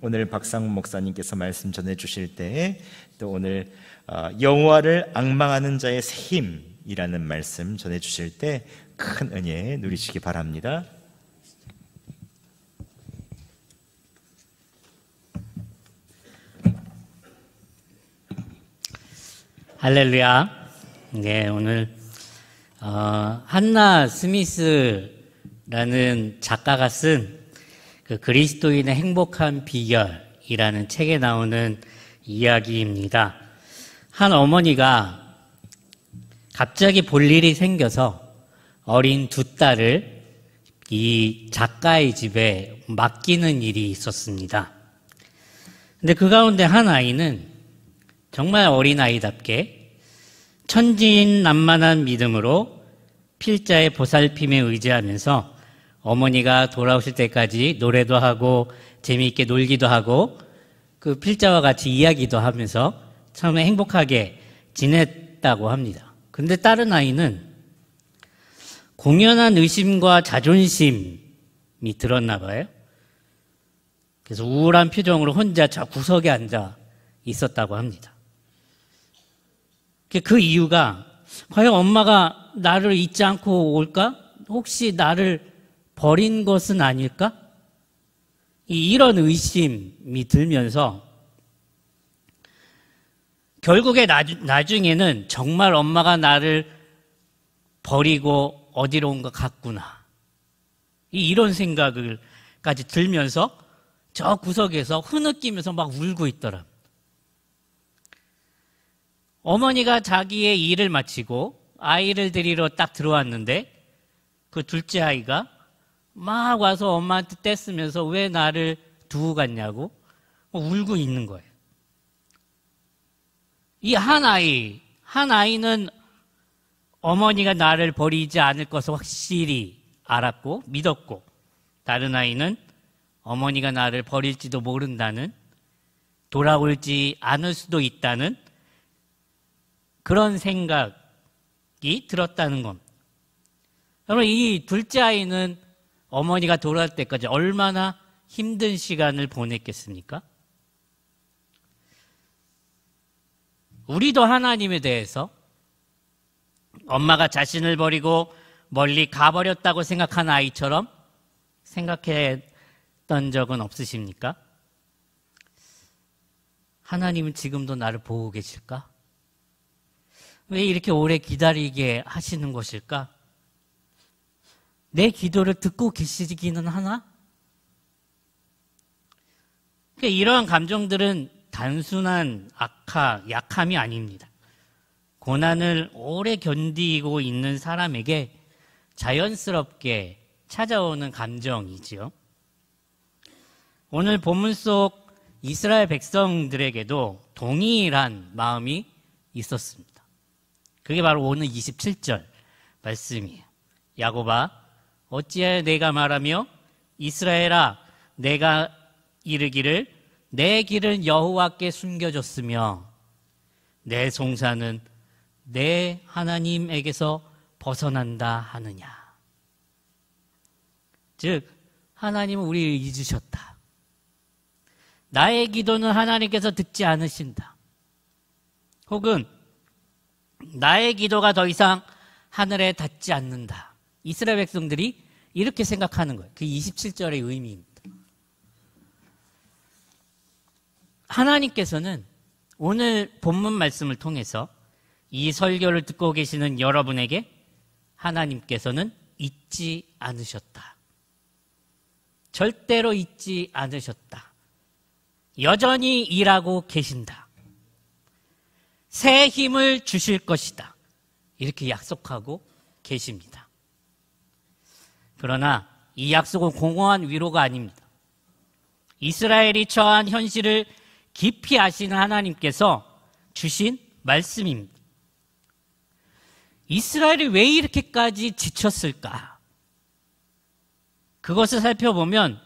오늘 박상훈 목사님께서 말씀 전해주실 때 또 오늘 여호와를 앙망하는 자의 새 힘이라는 말씀 전해주실 때 큰 은혜 누리시기 바랍니다. 할렐루야. 네, 오늘 한나 스미스라는 작가가 쓴 그 그리스도인의 행복한 비결이라는 책에 나오는 이야기입니다. 한 어머니가 갑자기 볼 일이 생겨서 어린 두 딸을 이 작가의 집에 맡기는 일이 있었습니다. 근데 그 가운데 한 아이는 정말 어린아이답게 천진난만한 믿음으로 필자의 보살핌에 의지하면서 어머니가 돌아오실 때까지 노래도 하고 재미있게 놀기도 하고 그 필자와 같이 이야기도 하면서 처음에 행복하게 지냈다고 합니다. 근데 다른 아이는 공연한 의심과 자존심이 들었나 봐요. 그래서 우울한 표정으로 혼자 저 구석에 앉아 있었다고 합니다. 그 이유가 과연 엄마가 나를 잊지 않고 올까? 혹시 나를 버린 것은 아닐까? 이런 의심이 들면서 결국에 나중에는 정말 엄마가 나를 버리고 어디로 온 것 같구나. 이런 생각을까지 들면서 저 구석에서 흐느끼면서 막 울고 있더라. 어머니가 자기의 일을 마치고 아이를 데리러 딱 들어왔는데 그 둘째 아이가 막 와서 엄마한테 떼쓰면서 왜 나를 두고 갔냐고 울고 있는 거예요. 이 한 아이는 어머니가 나를 버리지 않을 것을 확실히 알았고 믿었고, 다른 아이는 어머니가 나를 버릴지도 모른다는, 돌아올지 않을 수도 있다는 그런 생각이 들었다는 겁니다. 여러분, 이 둘째 아이는 어머니가 돌아올 때까지 얼마나 힘든 시간을 보냈겠습니까? 우리도 하나님에 대해서 엄마가 자신을 버리고 멀리 가버렸다고 생각한 아이처럼 생각했던 적은 없으십니까? 하나님은 지금도 나를 보고 계실까? 왜 이렇게 오래 기다리게 하시는 것일까? 내 기도를 듣고 계시기는 하나? 이러한 감정들은 단순한 약함이 아닙니다. 고난을 오래 견디고 있는 사람에게 자연스럽게 찾아오는 감정이지요. 오늘 본문 속 이스라엘 백성들에게도 동일한 마음이 있었습니다. 그게 바로 오늘 27절 말씀이에요. 야곱아, 어찌하여 내가 말하며 이스라엘아, 내가 이르기를 내 길은 여호와께 숨겨졌으며 내 송사는 내 하나님에게서 벗어난다 하느냐. 즉, 하나님은 우리를 잊으셨다. 나의 기도는 하나님께서 듣지 않으신다. 혹은 나의 기도가 더 이상 하늘에 닿지 않는다. 이스라엘 백성들이 이렇게 생각하는 거예요. 그 27절의 의미입니다. 하나님께서는 오늘 본문 말씀을 통해서 이 설교를 듣고 계시는 여러분에게 하나님께서는 잊지 않으셨다. 절대로 잊지 않으셨다. 여전히 일하고 계신다. 새 힘을 주실 것이다. 이렇게 약속하고 계십니다. 그러나 이 약속은 공허한 위로가 아닙니다. 이스라엘이 처한 현실을 깊이 아시는 하나님께서 주신 말씀입니다. 이스라엘이 왜 이렇게까지 지쳤을까? 그것을 살펴보면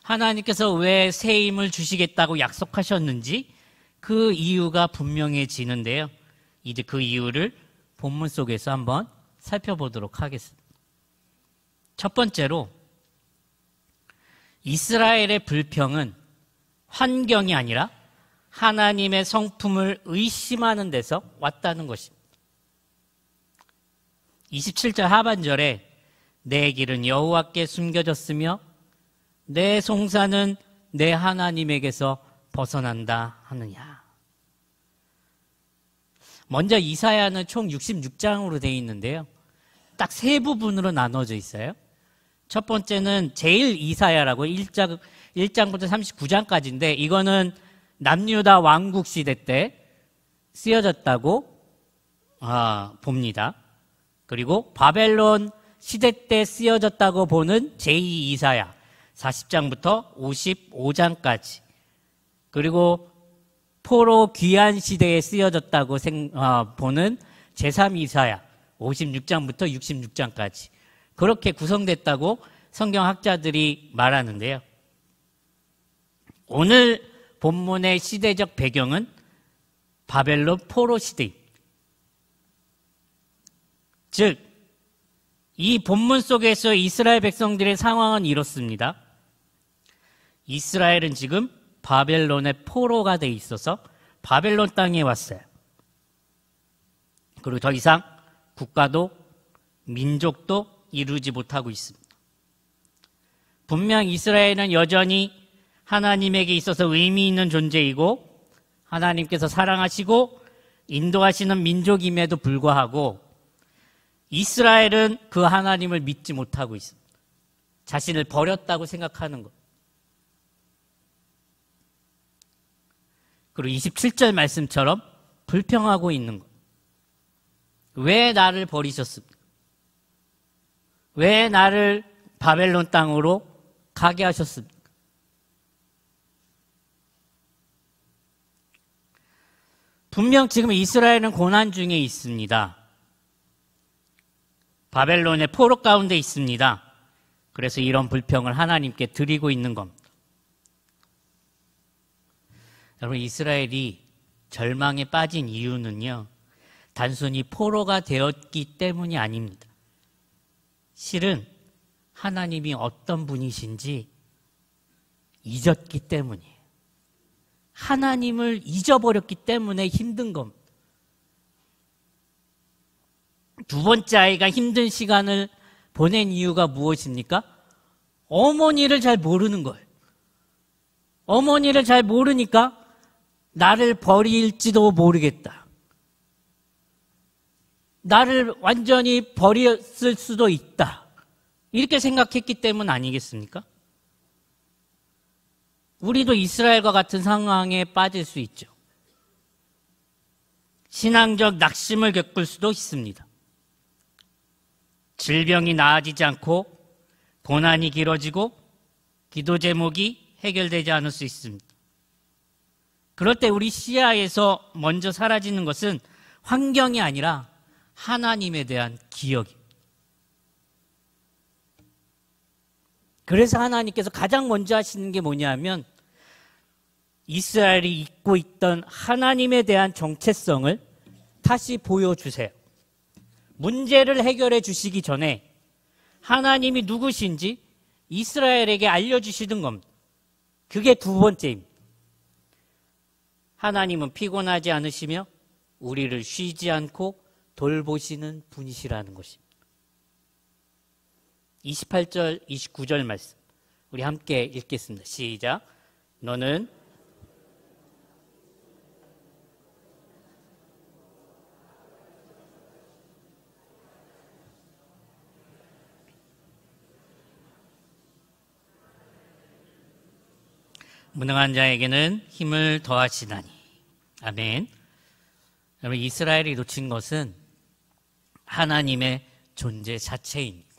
하나님께서 왜 새 힘을 주시겠다고 약속하셨는지 그 이유가 분명해지는데요. 이제 그 이유를 본문 속에서 한번 살펴보도록 하겠습니다. 첫 번째로 이스라엘의 불평은 환경이 아니라 하나님의 성품을 의심하는 데서 왔다는 것입니다. 27절 하반절에 내 길은 여호와께 숨겨졌으며 내 송사는 내 하나님에게서 벗어난다 하느냐. 먼저 이사야는 총 66장으로 되어 있는데요. 딱 세 부분으로 나눠져 있어요. 첫 번째는 제일 이사야라고 1장부터 39장까지인데 이거는 남유다 왕국 시대 때 쓰여졌다고 봅니다. 그리고 바벨론 시대 때 쓰여졌다고 보는 제2 이사야 40장부터 55장까지, 그리고 포로 귀환 시대에 쓰여졌다고 보는 제3 이사야 56장부터 66장까지 그렇게 구성됐다고 성경학자들이 말하는데요. 오늘 본문의 시대적 배경은 바벨론 포로 시대입니다. 즉, 이 본문 속에서 이스라엘 백성들의 상황은 이렇습니다. 이스라엘은 지금 바벨론의 포로가 돼 있어서 바벨론 땅에 왔어요. 그리고 더 이상 국가도 민족도 이루지 못하고 있습니다. 분명 이스라엘은 여전히 하나님에게 있어서 의미 있는 존재이고 하나님께서 사랑하시고 인도하시는 민족임에도 불구하고 이스라엘은 그 하나님을 믿지 못하고 있습니다. 자신을 버렸다고 생각하는 것. 그리고 27절 말씀처럼 불평하고 있는 것. 왜 나를 버리셨습니까? 왜 나를 바벨론 땅으로 가게 하셨습니까? 분명 지금 이스라엘은 고난 중에 있습니다. 바벨론의 포로 가운데 있습니다. 그래서 이런 불평을 하나님께 드리고 있는 겁니다. 여러분, 이스라엘이 절망에 빠진 이유는요, 단순히 포로가 되었기 때문이 아닙니다. 실은 하나님이 어떤 분이신지 잊었기 때문이에요. 하나님을 잊어버렸기 때문에 힘든 겁니다. 두 번째 아이가 힘든 시간을 보낸 이유가 무엇입니까? 어머니를 잘 모르는 거예요. 어머니를 잘 모르니까 나를 버릴지도 모르겠다. 나를 완전히 버렸을 수도 있다. 이렇게 생각했기 때문 아니겠습니까? 우리도 이스라엘과 같은 상황에 빠질 수 있죠. 신앙적 낙심을 겪을 수도 있습니다. 질병이 나아지지 않고 고난이 길어지고 기도 제목이 해결되지 않을 수 있습니다. 그럴 때 우리 시야에서 먼저 사라지는 것은 환경이 아니라 하나님에 대한 기억입니다. 그래서 하나님께서 가장 먼저 하시는 게 뭐냐면 이스라엘이 잊고 있던 하나님에 대한 정체성을 다시 보여주세요. 문제를 해결해 주시기 전에 하나님이 누구신지 이스라엘에게 알려주시는 겁니다. 그게 두 번째입니다. 하나님은 피곤하지 않으시며 우리를 쉬지 않고 돌보시는 분이시라는 것입니다. 28절, 29절 말씀 우리 함께 읽겠습니다. 시작. 너는 무능한 자에게는 힘을 더하시다니. 아멘. 여러분, 이스라엘이 놓친 것은 하나님의 존재 자체입니다.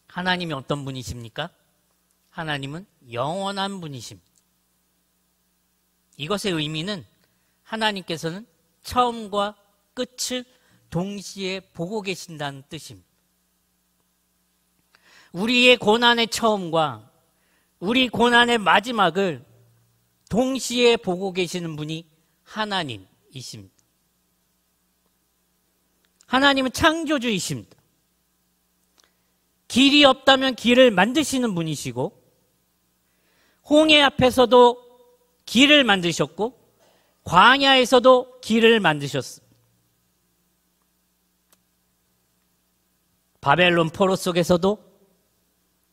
하나님이 어떤 분이십니까? 하나님은 영원한 분이십니다. 이것의 의미는 하나님께서는 처음과 끝을 동시에 보고 계신다는 뜻입니다. 우리의 고난의 처음과 우리 고난의 마지막을 동시에 보고 계시는 분이 하나님이십니다. 하나님은 창조주이십니다. 길이 없다면 길을 만드시는 분이시고 홍해 앞에서도 길을 만드셨고 광야에서도 길을 만드셨습니다. 바벨론 포로 속에서도,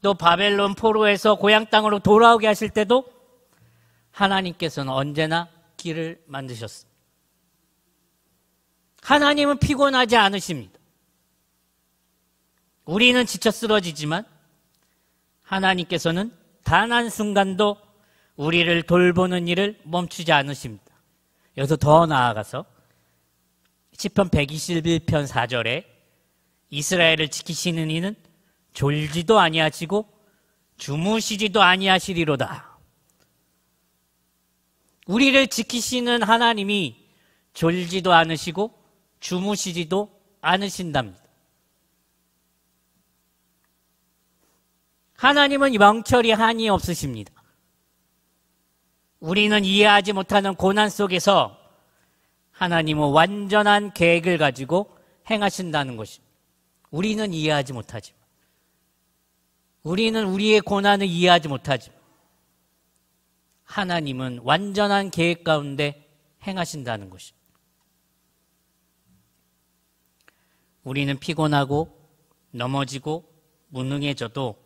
또 바벨론 포로에서 고향 땅으로 돌아오게 하실 때도 하나님께서는 언제나 길을 만드셨습니다. 하나님은 피곤하지 않으십니다. 우리는 지쳐 쓰러지지만 하나님께서는 단 한순간도 우리를 돌보는 일을 멈추지 않으십니다. 여기서 더 나아가서 시편 121편 4절에 이스라엘을 지키시는 이는 졸지도 아니하시고 주무시지도 아니하시리로다. 우리를 지키시는 하나님이 졸지도 않으시고 주무시지도 않으신답니다. 하나님은 명철이 한이 없으십니다. 우리는 이해하지 못하는 고난 속에서 하나님은 완전한 계획을 가지고 행하신다는 것입니다. 우리는 이해하지 못하지만, 우리는 우리의 고난을 이해하지 못하지만 하나님은 완전한 계획 가운데 행하신다는 것입니다. 우리는 피곤하고 넘어지고 무능해져도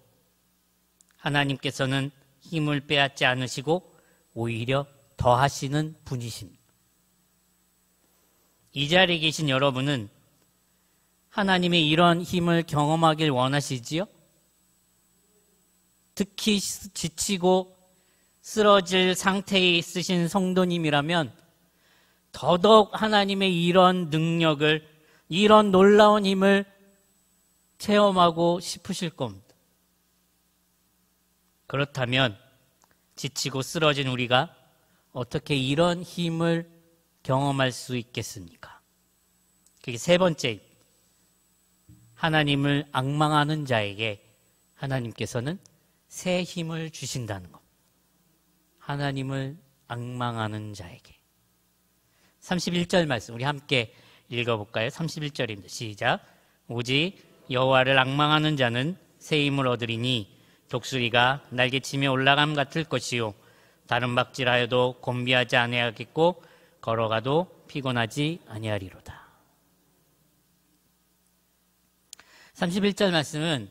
하나님께서는 힘을 빼앗지 않으시고 오히려 더하시는 분이십니다. 이 자리에 계신 여러분은 하나님의 이런 힘을 경험하길 원하시지요? 특히 지치고 쓰러질 상태에 있으신 성도님이라면 더더욱 하나님의 이런 능력을, 이런 놀라운 힘을 체험하고 싶으실 겁니다. 그렇다면 지치고 쓰러진 우리가 어떻게 이런 힘을 경험할 수 있겠습니까? 그게 세 번째, 하나님을 앙망하는 자에게 하나님께서는 새 힘을 주신다는 것. 하나님을 앙망하는 자에게. 31절 말씀 우리 함께 읽어볼까요? 31절입니다. 시작. 오직 여호와를 앙망하는 자는 새 힘을 얻으리니 독수리가 날개치며 올라감 같을 것이요 다른 박질하여도 곤비하지 아니하겠고 걸어가도 피곤하지 아니하리로다. 31절 말씀은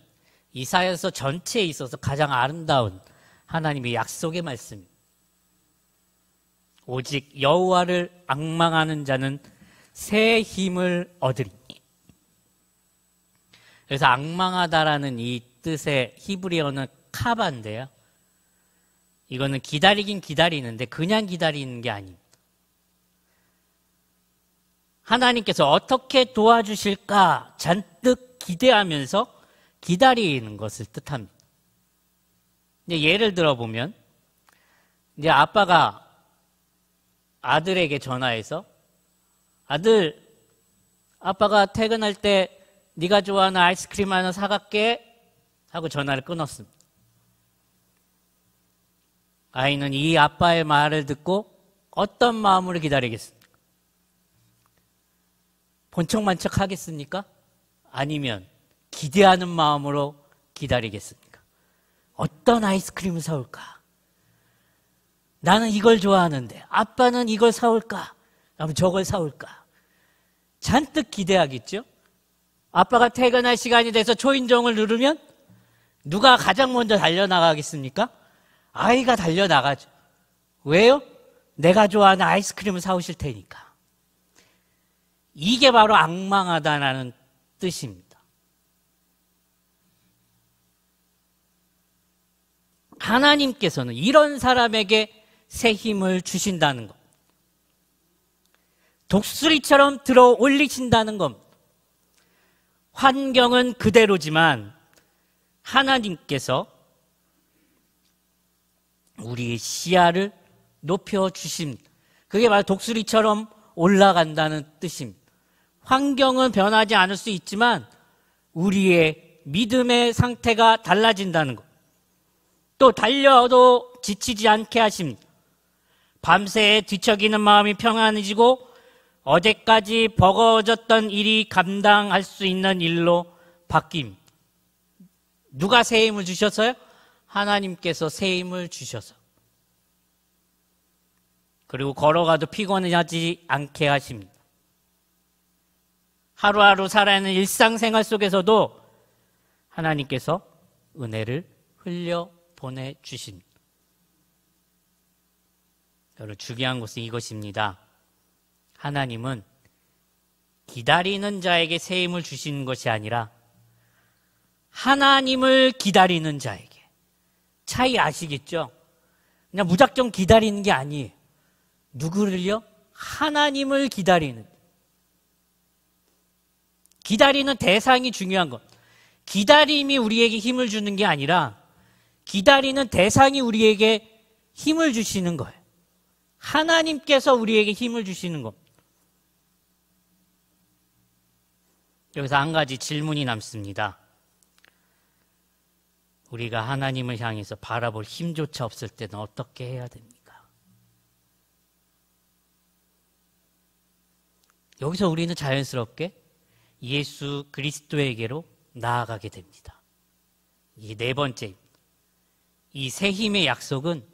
이사야서 전체에 있어서 가장 아름다운 하나님의 약속의 말씀입니다. 오직 여호와를 앙망하는 자는 새 힘을 얻으리니. 그래서 앙망하다라는 이 뜻의 히브리어는 카바인데요. 이거는 기다리긴 기다리는데 그냥 기다리는 게 아닙니다. 하나님께서 어떻게 도와주실까 잔뜩 기대하면서 기다리는 것을 뜻합니다. 이제 예를 들어보면 이제 아빠가 아들에게 전화해서 아들, 아빠가 퇴근할 때 네가 좋아하는 아이스크림 하나 사갈게 하고 전화를 끊었습니다. 아이는 이 아빠의 말을 듣고 어떤 마음으로 기다리겠습니까? 본척만척 하겠습니까? 아니면 기대하는 마음으로 기다리겠습니까? 어떤 아이스크림을 사올까? 나는 이걸 좋아하는데 아빠는 이걸 사올까? 그럼 저걸 사올까? 잔뜩 기대하겠죠? 아빠가 퇴근할 시간이 돼서 초인종을 누르면 누가 가장 먼저 달려나가겠습니까? 아이가 달려나가죠. 왜요? 내가 좋아하는 아이스크림을 사오실 테니까. 이게 바로 앙망하다라는 뜻입니다. 하나님께서는 이런 사람에게 새 힘을 주신다는 것. 독수리처럼 들어 올리신다는 겁니다. 환경은 그대로지만 하나님께서 우리의 시야를 높여주십니다. 그게 바로 독수리처럼 올라간다는 뜻입니다. 환경은 변하지 않을 수 있지만 우리의 믿음의 상태가 달라진다는 것. 또 달려도 지치지 않게 하십니다. 밤새 뒤척이는 마음이 평안해지고 어제까지 버거워졌던 일이 감당할 수 있는 일로 바뀝니다. 누가 새 힘을 주셨어요? 하나님께서 새 힘을 주셔서 그리고 걸어가도 피곤하지 않게 하십니다. 하루하루 살아가는 일상생활 속에서도 하나님께서 은혜를 흘려 보내주십니다. 여러분, 중요한 것은 이것입니다. 하나님은 기다리는 자에게 새 힘을 주시는 것이 아니라 하나님을 기다리는 자에게. 차이 아시겠죠? 그냥 무작정 기다리는 게 아니에요. 누구를요? 하나님을 기다리는. 기다리는 대상이 중요한 것. 기다림이 우리에게 힘을 주는 게 아니라 기다리는 대상이 우리에게 힘을 주시는 거예요. 하나님께서 우리에게 힘을 주시는 것. 여기서 한 가지 질문이 남습니다. 우리가 하나님을 향해서 바라볼 힘조차 없을 때는 어떻게 해야 됩니까? 여기서 우리는 자연스럽게 예수 그리스도에게로 나아가게 됩니다. 이 네 번째, 이 새 힘의 약속은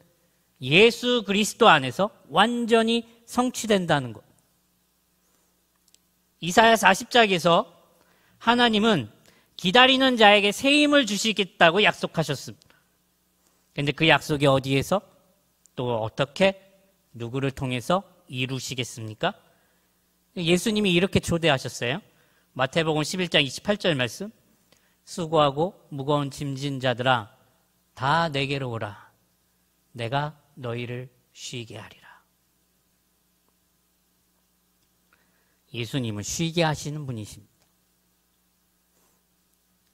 예수 그리스도 안에서 완전히 성취된다는 것. 이사야 40장에서 하나님은 기다리는 자에게 새 힘을 주시겠다고 약속하셨습니다. 그런데 그 약속이 어디에서 또 어떻게 누구를 통해서 이루시겠습니까? 예수님이 이렇게 초대하셨어요. 마태복음 11장 28절 말씀. 수고하고 무거운 짐진 자들아 다 내게로 오라. 내가 너희를 쉬게 하리라. 예수님은 쉬게 하시는 분이십니다.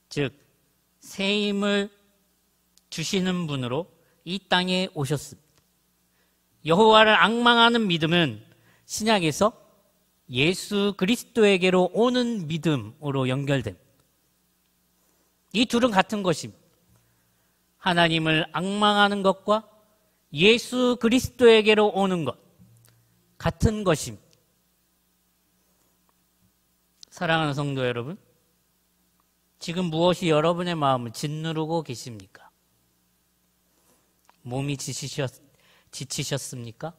즉 새 힘을 주시는 분으로 이 땅에 오셨습니다. 여호와를 앙망하는 믿음은 신약에서 예수 그리스도에게로 오는 믿음으로 연결됩니다. 이 둘은 같은 것입니다. 하나님을 앙망하는 것과 예수 그리스도에게로 오는 것, 같은 것입니다. 사랑하는 성도 여러분, 지금 무엇이 여러분의 마음을 짓누르고 계십니까? 몸이 지치셨습니까?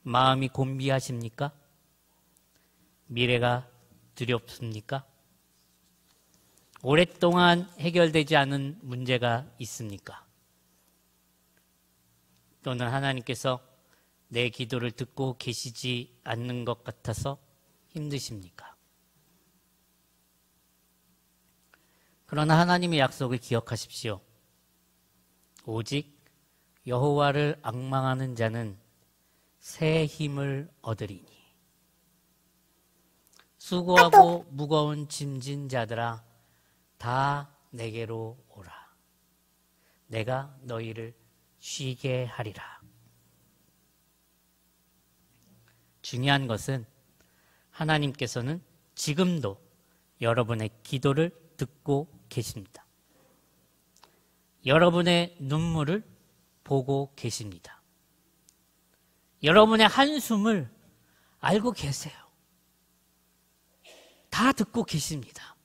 마음이 곤비하십니까? 미래가 두렵습니까? 오랫동안 해결되지 않은 문제가 있습니까? 또는 하나님께서 내 기도를 듣고 계시지 않는 것 같아서 힘드십니까? 그러나 하나님의 약속을 기억하십시오. 오직 여호와를 앙망하는 자는 새 힘을 얻으리니. 수고하고 무거운 짐진 자들아 다 내게로 오라. 내가 너희를 쉬게 하리라. 중요한 것은 하나님께서는 지금도 여러분의 기도를 듣고 계십니다. 여러분의 눈물을 보고 계십니다. 여러분의 한숨을 알고 계세요. 다 듣고 계십니다.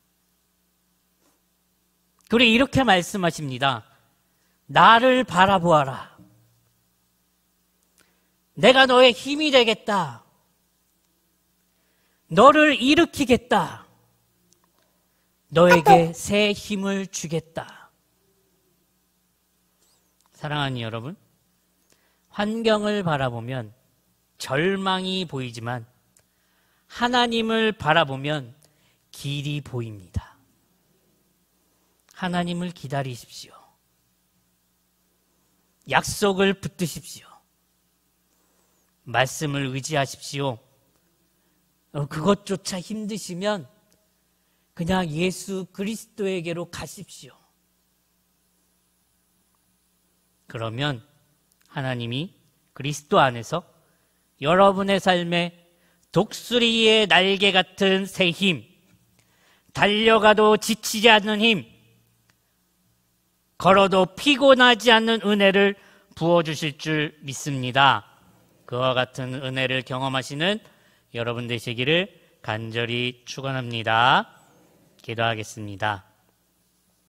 그리고 이렇게 말씀하십니다. 나를 바라보아라. 내가 너의 힘이 되겠다. 너를 일으키겠다. 너에게 새 힘을 주겠다. 사랑하는 여러분, 환경을 바라보면 절망이 보이지만 하나님을 바라보면 길이 보입니다. 하나님을 기다리십시오. 약속을 붙드십시오. 말씀을 의지하십시오. 그것조차 힘드시면 그냥 예수 그리스도에게로 가십시오. 그러면 하나님이 그리스도 안에서 여러분의 삶에 독수리의 날개 같은 새 힘, 달려가도 지치지 않는 힘, 걸어도 피곤하지 않는 은혜를 부어주실 줄 믿습니다. 그와 같은 은혜를 경험하시는 여러분 되시기를 간절히 축원합니다. 기도하겠습니다.